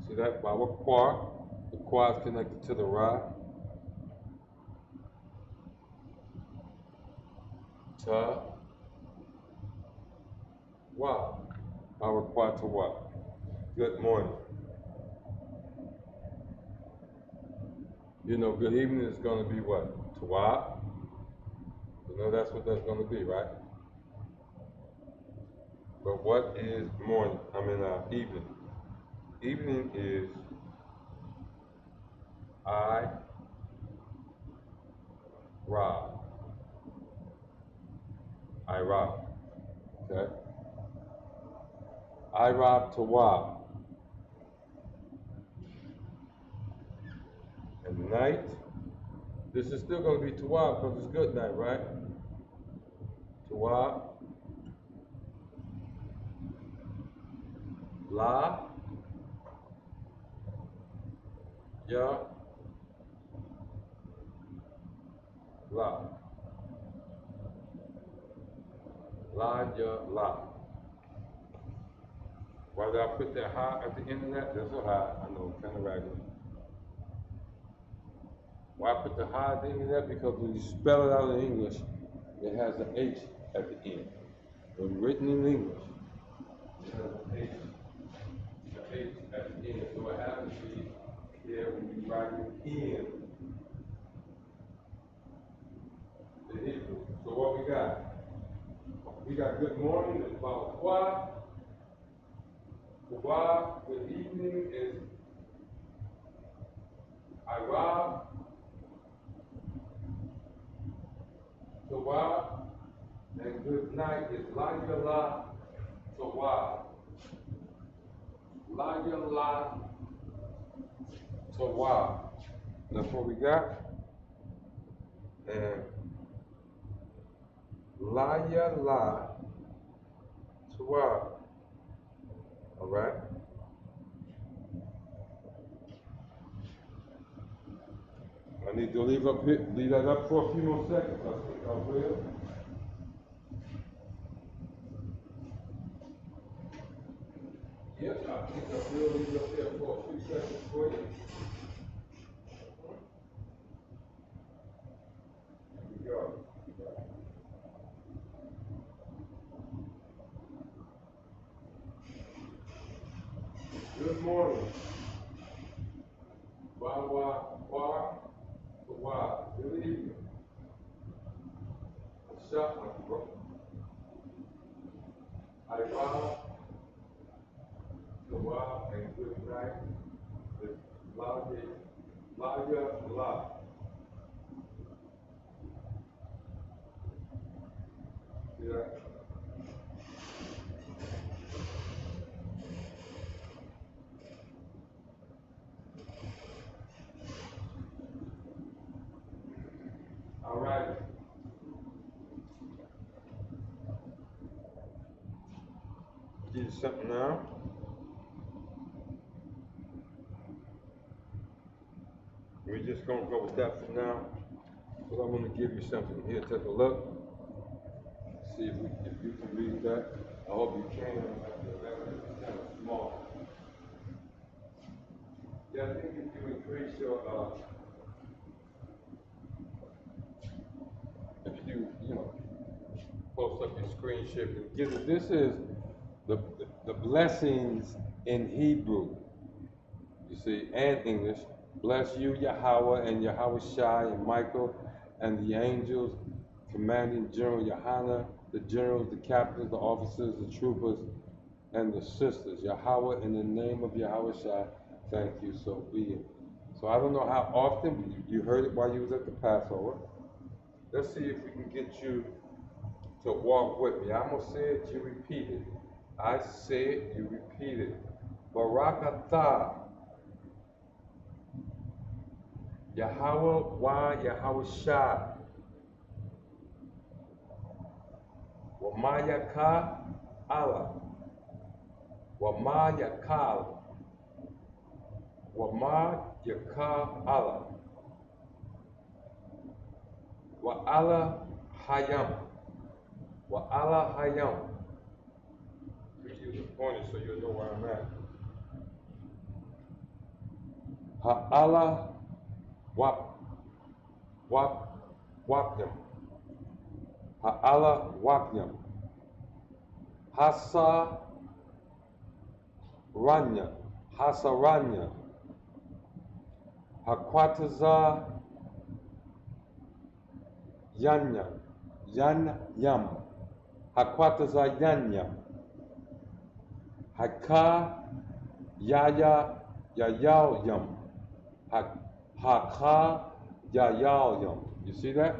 See that? Ba, wa, qua. The qua is connected to the ra. Ta, wa. Ba, wa, qua, ta, wa. Good morning. You know, good evening is going to be what? Tawa. You know that's what that's going to be, right? But what is morning? Evening. Evening is I, rob. I rob. Okay? I rob Tawa. And night, this is still going to be Tawa because it's good night, right? Tawa. La. Ya. La. La, ya, la. Why did I put that ha at the end of that? That's a ha. I know, kind of raggedy. Why I put the ha at the end of that? Because when you spell it out in English, it has an H at the end. When written in English, it has an H at the end. So it happens to be there when you write it in the Hebrew. So what we got? We got good morning is about qua. Qua, good evening is I rob. Tawa, and good night is la ya la tawa. La ya la tawa. That's what we got. And la ya la tawa. All right. I need to leave that up for a few more seconds. I think I will. Yes, I think I will leave it up there for a few seconds for you. Here we go. Good morning. Wa, wa, wa. Wow, good evening. La-Sha-Wan. I rob, La-Sha-Wan, and good night. It's La-Ya, La. See that? you something now. We're just gonna go with that for now. But I'm gonna give you something here. Take a look. See if you can read that. I hope you can. It's kind of small. Yeah, I think if you increase your if you close up your screen shift and give it. This is the blessings in Hebrew. You see, and English. Bless you, Yahweh, and Yahweh Shai, and Michael, and the angels, commanding General Yohana, the generals, the captains, the officers, the troopers, and the sisters. Yahweh, in the name of Yahweh Shai, thank you, so be it. So I don't know how often, but you heard it while you was at the Passover. Let's see if we can get you to walk with me. I'm going to say it, you repeat it. I say it, you repeat it. Barakatah. Yahweh wa Yahweh Shai. Wa yaka Allah. Wa yakal. Wa yaka Allah. Wa Allah hayam. Wa Allah hayam. You use the pointer so you'll know where I'm at. Ha Allah Wapyam. Ha'ala Wapyam. Hasa Ranya. Hasaranya. Hakwataza Yanya. Yanyam. Hakwataza Yanyam. Haka Yaya Yayawyam. Haka Yayawyam. You see that?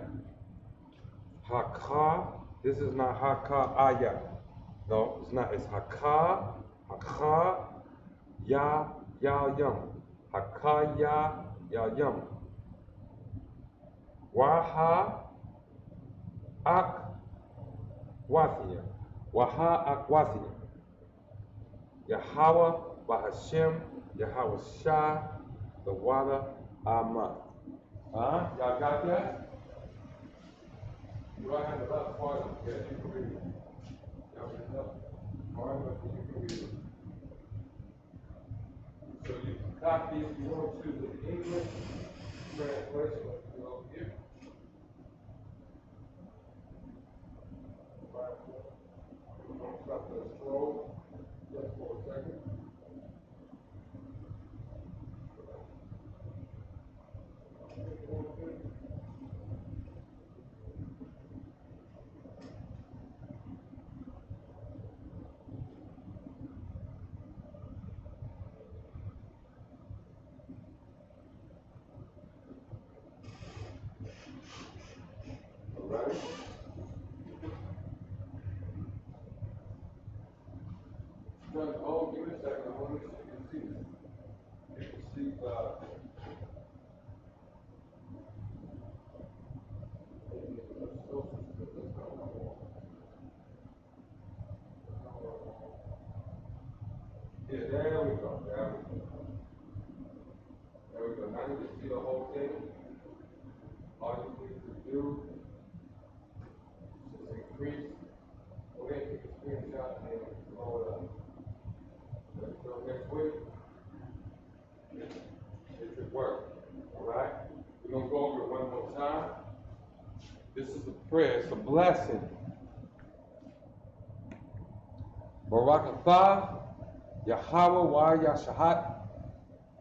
Haka, this is not Haka Aya. No, it's not. It's Haka, Haka Yayawyam. Haka Yayawyam. Waha Ak Wathia. Waha Ak Wathia. Yahweh Bahashem, Yahweh Shai, the water Amma. Y'all got that? You don't have the left part of it. You can read it. Y'all read it up. All right, but you can read it. So you can copy if you want to the English translation. Go here. All right. We're going to stop the scroll just for a second. Oh, give me a second. I want to make sure you can see this. You can see, yeah, there we go. There we go. There we go. Now you can see the whole thing. All you need to do is increase. Go ahead and take a screenshot and blow it up. So next week, it should work. All right? We're going to go over it one more time. This is a prayer. It's a blessing. Barakatah, Yahweh wa Yashahat,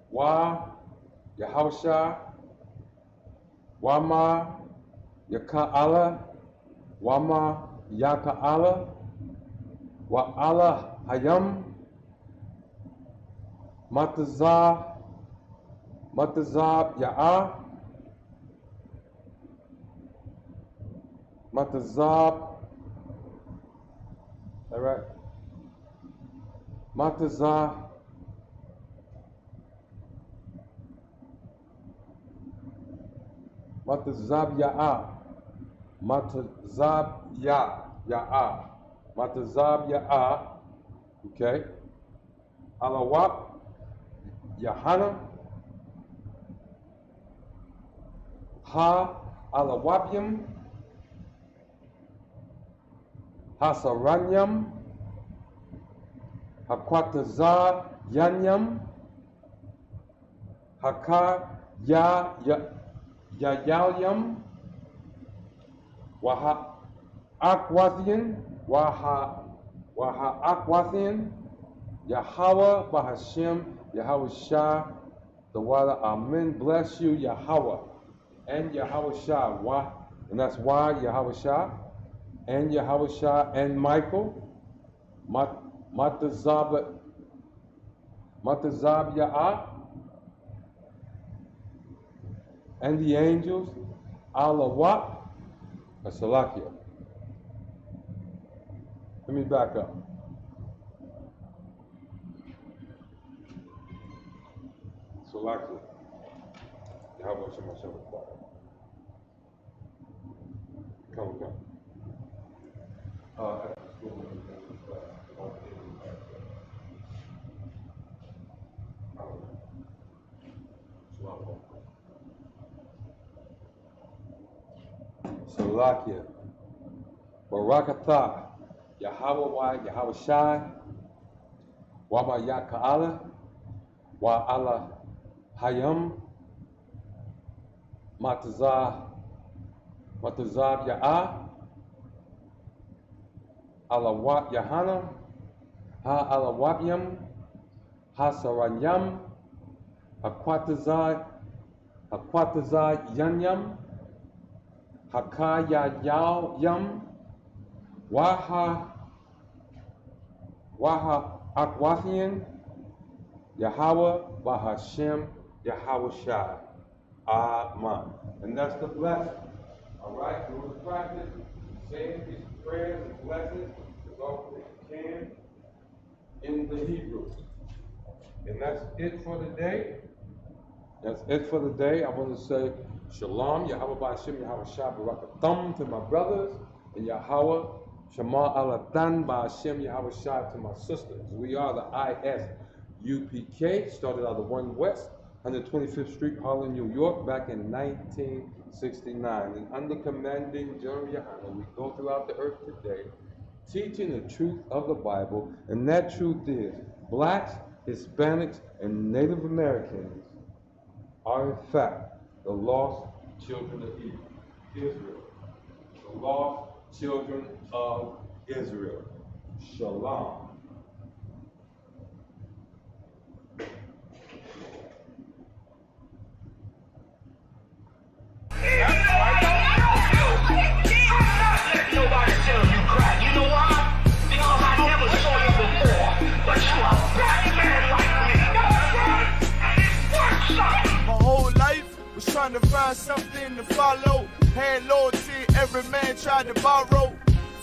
wa Yahawshah, wa ma Yaka Allah, wa ma Yaka Allah, wa Allah Hayam, Matazab Ya'ah, Matazab, all right, Matazab, Matazab Ya'ah, Matazab Ya'ah, Matazab Ya'ah, Okay? Alawap, Yahana, Ha Alawapium, Hasaranyam, Hakwataza Yanyam, Hakar Yayalyam, Waha Akwathian, Waha Akwathian, Yahweh Bahashem, Yahweh Shah, the water, Amen. Bless you, Yahweh, and Yahweh Shah, Wah, and that's why Yahweh Shah, and Yahweh Shah, and Michael, Matazab Ya'ah, and the angels, Alawat, Salakia. Let me back up. Salakia. Yahweh Shema Shem Come. Salakia. Barakatha. Yahweh Wa, Yahweh Shai. Wama Yaka'ala. Wa Allah Hayam. Matazab Ya'ah. Alawat Yahana. Ha Alawabyam. Ha Saranyam. Hakwatazai Yanyam. Hakaya Yam. Waha Akwathian. Yahweh Bahashem, Yahweh Shai. Amen. And that's the blessing. All right? Do the practice. Saying these prayers and blessings as often as you can in the Hebrew. And that's it for the day. That's it for the day. I want to say Shalom, Yahweh Ba'ashem, Yahweh Shah, Barakatham to my brothers, and Yahweh Shema Alatan Ba'ashem, Yahweh Shah to my sisters. We are the ISUPK, started out of 1 West, 125th Street, Harlem, New York, back in 1969. And under commanding General Yohana, we go throughout the earth today, teaching the truth of the Bible, and that truth is blacks, Hispanics, and Native Americans are in fact the lost children of Israel. The lost children of Israel. Shalom. Nobody tell you crack. You know why? Because I never saw you before. But you a black man like me. My whole life was trying to find something to follow. Had loyalty, every man tried to borrow.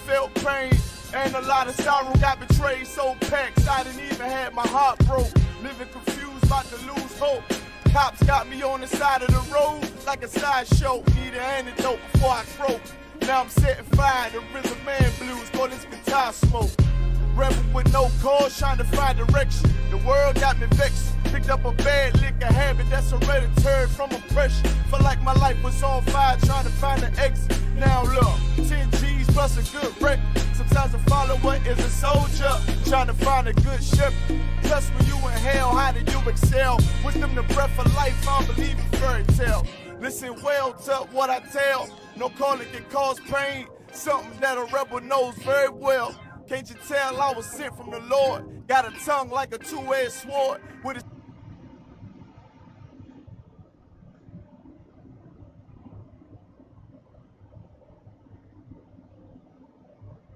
Felt pain and a lot of sorrow. Got betrayed, so packed, I didn't even have my heart broke. Living confused, about to lose hope. Cops got me on the side of the road like a sideshow. Need an antidote before I croak. Now I'm setting fire to rhythm man blues, call this guitar smoke. Rebel with no cause, trying to find direction. The world got me vexed. Picked up a bad liquor habit that's hereditary from oppression. Felt like my life was on fire, trying to find an exit. Now look, 10 G's plus a good wreck. Sometimes a follower is a soldier, trying to find a good shepherd. Plus when you in hell, how do you excel? Wisdom the breath of life, I don't believe in fairy tale. Listen well to what I tell. No calling can cause pain. Something that a rebel knows very well. Can't you tell I was sent from the Lord? Got a tongue like a two-edged sword with a